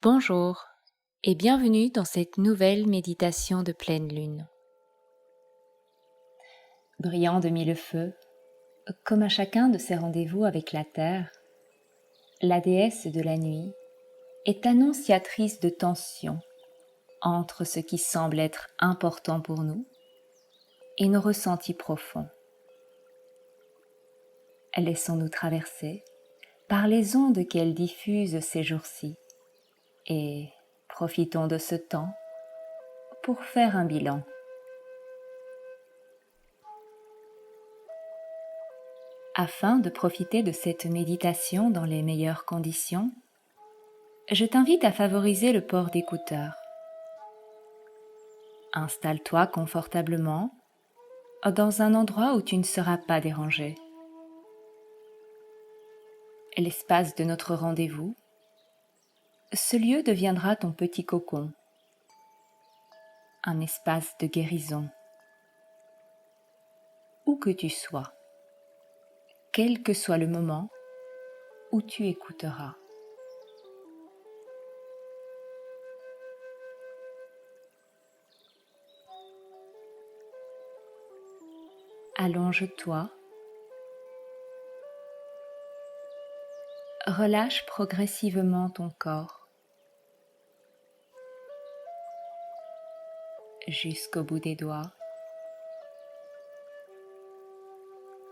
Bonjour et bienvenue dans cette nouvelle méditation de pleine lune. Brillant de mille feux, comme à chacun de ses rendez-vous avec la Terre, la déesse de la nuit est annonciatrice de tension entre ce qui semble être important pour nous et nos ressentis profonds. Laissons-nous traverser par les ondes qu'elle diffuse ces jours-ci et profitons de ce temps pour faire un bilan. Afin de profiter de cette méditation dans les meilleures conditions, je t'invite à favoriser le port d'écouteurs. Installe-toi confortablement dans un endroit où tu ne seras pas dérangé. L'espace de notre rendez-vous, ce lieu deviendra ton petit cocon, un espace de guérison. Où que tu sois, quel que soit le moment où tu écouteras. Allonge-toi, relâche progressivement ton corps jusqu'au bout des doigts,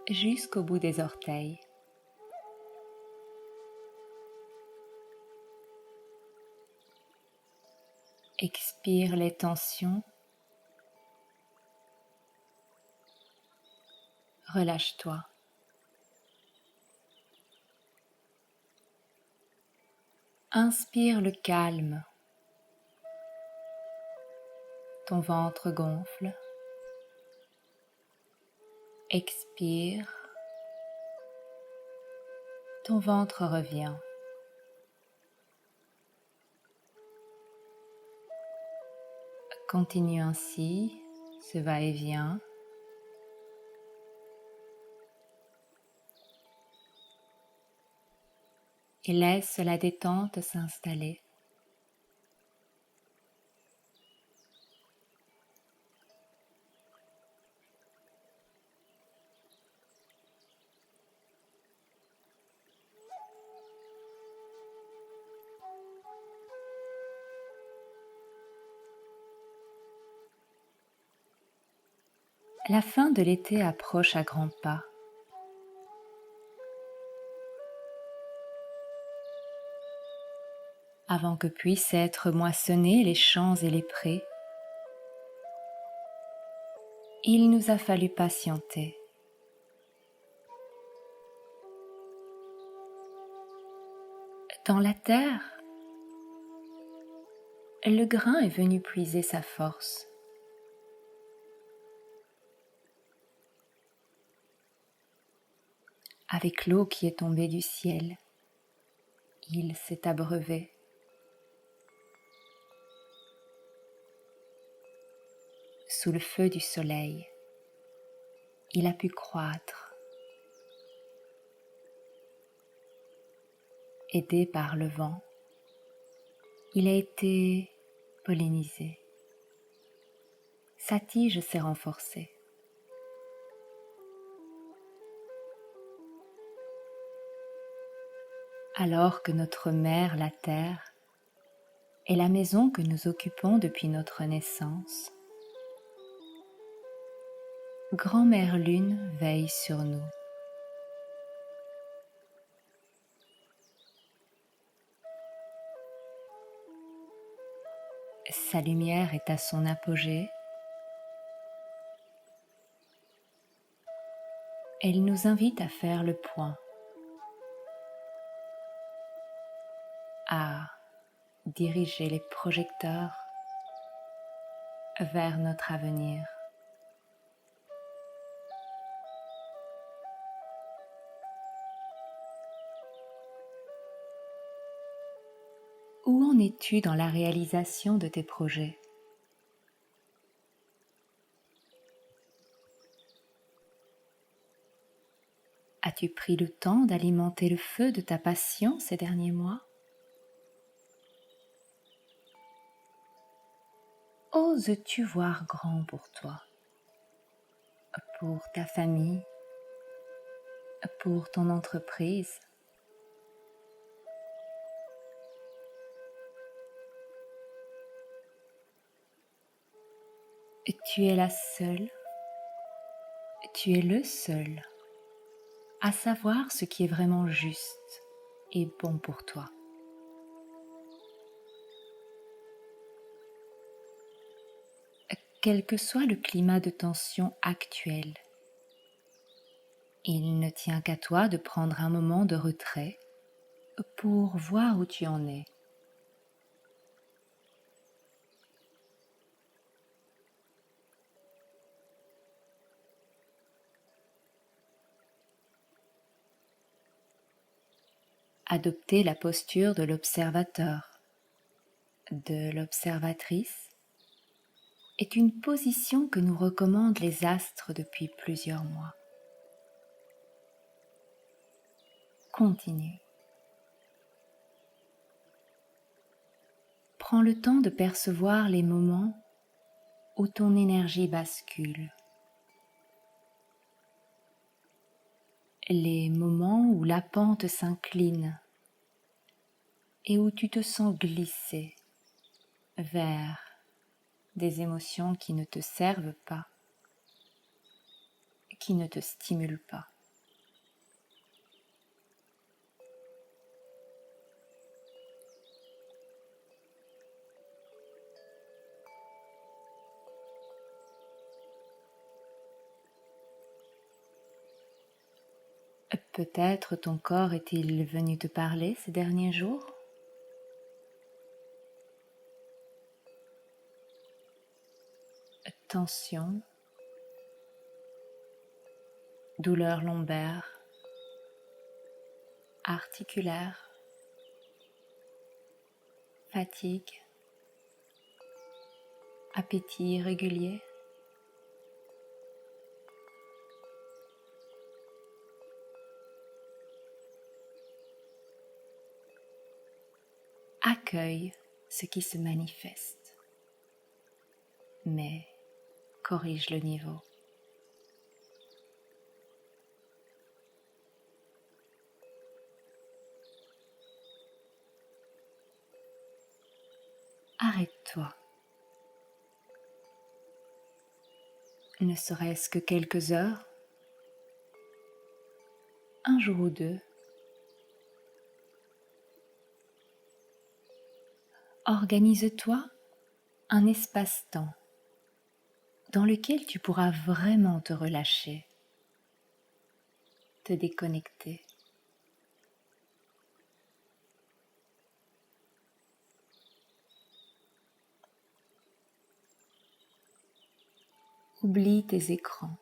jusqu'au bout des orteils. Expire les tensions, relâche-toi. Inspire le calme, ton ventre gonfle. Expire, ton ventre revient. Continue ainsi, ce va-et-vient. Et laisse la détente s'installer. La fin de l'été approche à grands pas. Avant que puissent être moissonnés les champs et les prés, il nous a fallu patienter. Dans la terre, le grain est venu puiser sa force. Avec l'eau qui est tombée du ciel, il s'est abreuvé. Sous le feu du soleil, il a pu croître. Aidé par le vent, il a été pollinisé. Sa tige s'est renforcée. Alors que notre mère, la terre, est la maison que nous occupons depuis notre naissance, Grand-mère Lune veille sur nous. Sa lumière est à son apogée. Elle nous invite à faire le point, à diriger les projecteurs vers notre avenir. Où en es-tu dans la réalisation de tes projets ? As-tu pris le temps d'alimenter le feu de ta passion ces derniers mois ? oses-tu voir grand pour toi, pour ta famille, pour ton entreprise? Tu es la seule, tu es le seul à savoir ce qui est vraiment juste et bon pour toi. Quel que soit le climat de tension actuel, il ne tient qu'à toi de prendre un moment de retrait pour voir où tu en es. Adopter la posture de l'observateur, de l'observatrice, est une position que nous recommandent les astres depuis plusieurs mois. Continue. Prends le temps de percevoir les moments où ton énergie bascule. Les moments où la pente s'incline et où tu te sens glisser vers des émotions qui ne te servent pas, qui ne te stimulent pas. Peut-être ton corps est-il venu te parler ces derniers jours? Tension, douleur lombaire, articulaire, fatigue, appétit irrégulier. Accueille ce qui se manifeste, mais corrige le niveau. Arrête-toi, ne serait-ce que quelques heures, un jour ou deux. Organise-toi un espace-temps dans lequel tu pourras vraiment te relâcher, te déconnecter. Oublie tes écrans,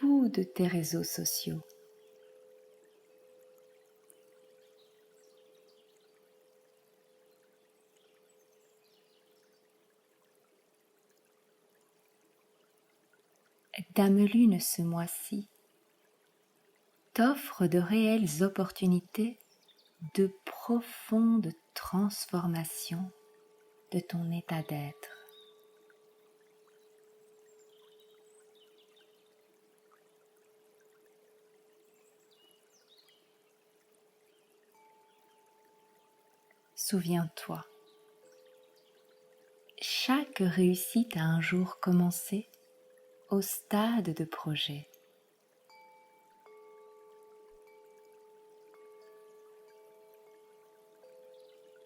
boude tes réseaux sociaux. Dame Lune ce mois-ci t'offre de réelles opportunités de profonde transformation de ton état d'être. Souviens-toi, chaque réussite a un jour commencé au stade de projet.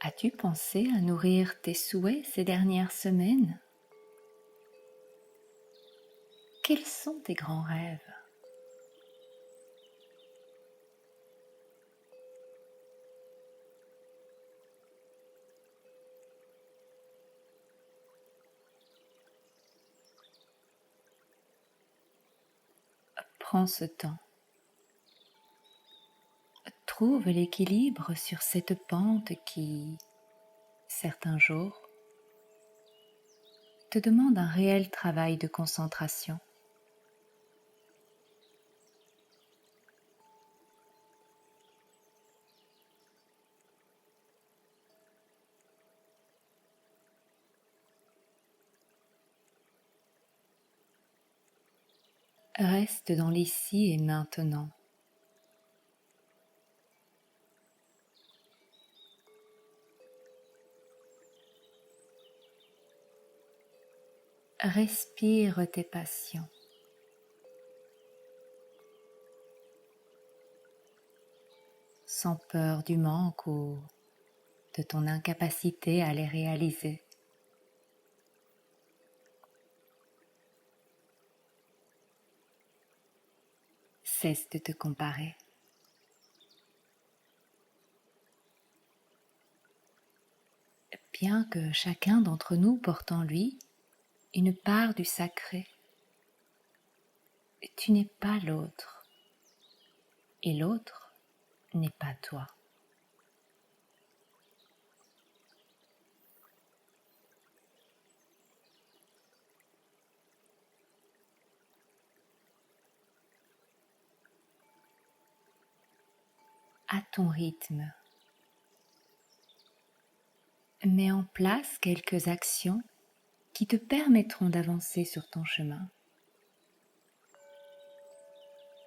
As-tu pensé à nourrir tes souhaits ces dernières semaines? Quels sont tes grands rêves? Prends ce temps. Trouve l'équilibre sur cette pente qui, certains jours, te demande un réel travail de concentration. Reste dans l'ici et maintenant. Respire tes passions. Sans peur du manque ou de ton incapacité à les réaliser. Cesse de te comparer. Bien que chacun d'entre nous porte en lui une part du sacré, tu n'es pas l'autre, et l'autre n'est pas toi. À ton rythme, mets en place quelques actions qui te permettront d'avancer sur ton chemin,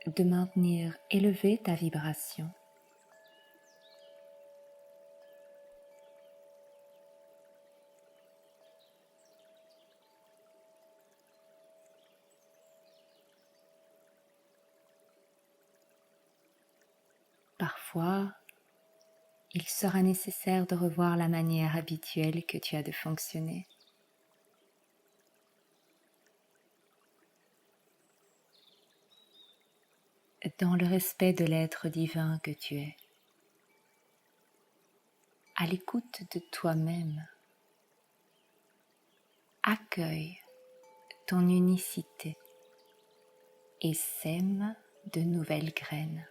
de maintenir élevée ta vibration. Parfois, il sera nécessaire de revoir la manière habituelle que tu as de fonctionner. Dans le respect de l'être divin que tu es, à l'écoute de toi-même, accueille ton unicité et sème de nouvelles graines.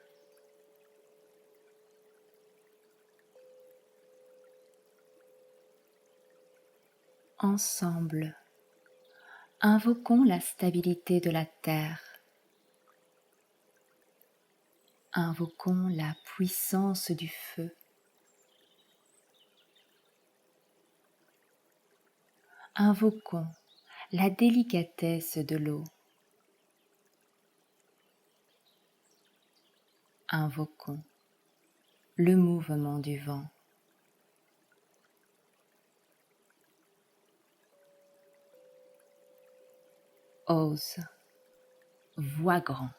Ensemble, invoquons la stabilité de la terre. Invoquons la puissance du feu. Invoquons la délicatesse de l'eau. Invoquons le mouvement du vent. Ose, vois grand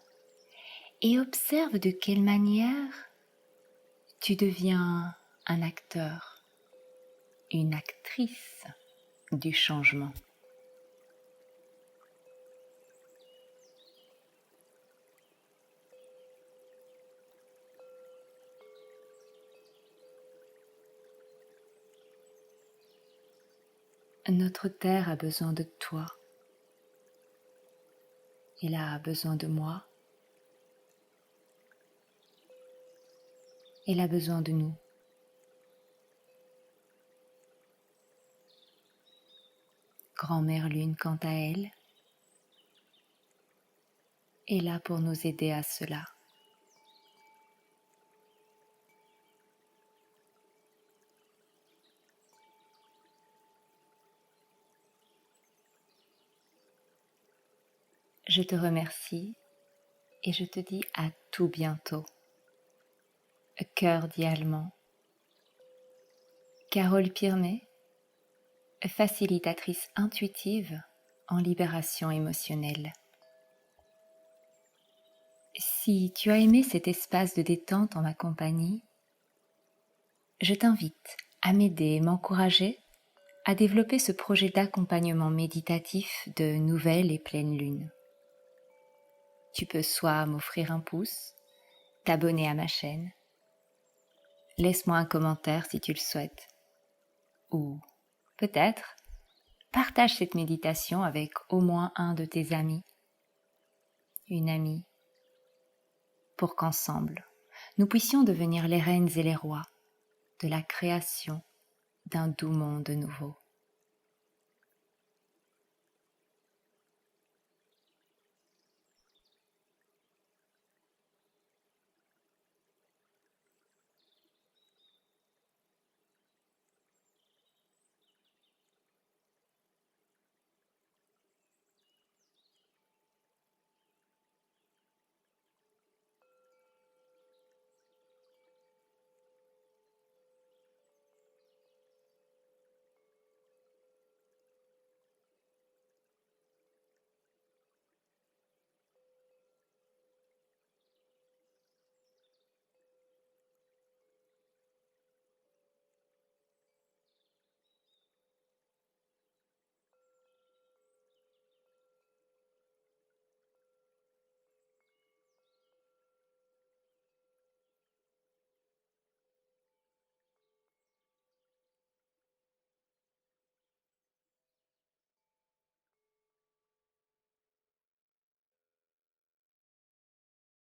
et observe de quelle manière tu deviens un acteur, une actrice du changement. Notre terre a besoin de toi. Il a besoin de moi. Elle a besoin de nous. Grand-mère Lune, quant à elle, est là pour nous aider à cela. Je te remercie et je te dis à tout bientôt. Cordialement, Carole Pirmet, facilitatrice intuitive en libération émotionnelle. Si tu as aimé cet espace de détente en ma compagnie, je t'invite à m'aider et m'encourager à développer ce projet d'accompagnement méditatif de nouvelle et pleine lune. Tu peux soit m'offrir un pouce, t'abonner à ma chaîne, laisse-moi un commentaire si tu le souhaites, ou peut-être partage cette méditation avec au moins un de tes amis, une amie, pour qu'ensemble, nous puissions devenir les reines et les rois de la création d'un doux monde nouveau.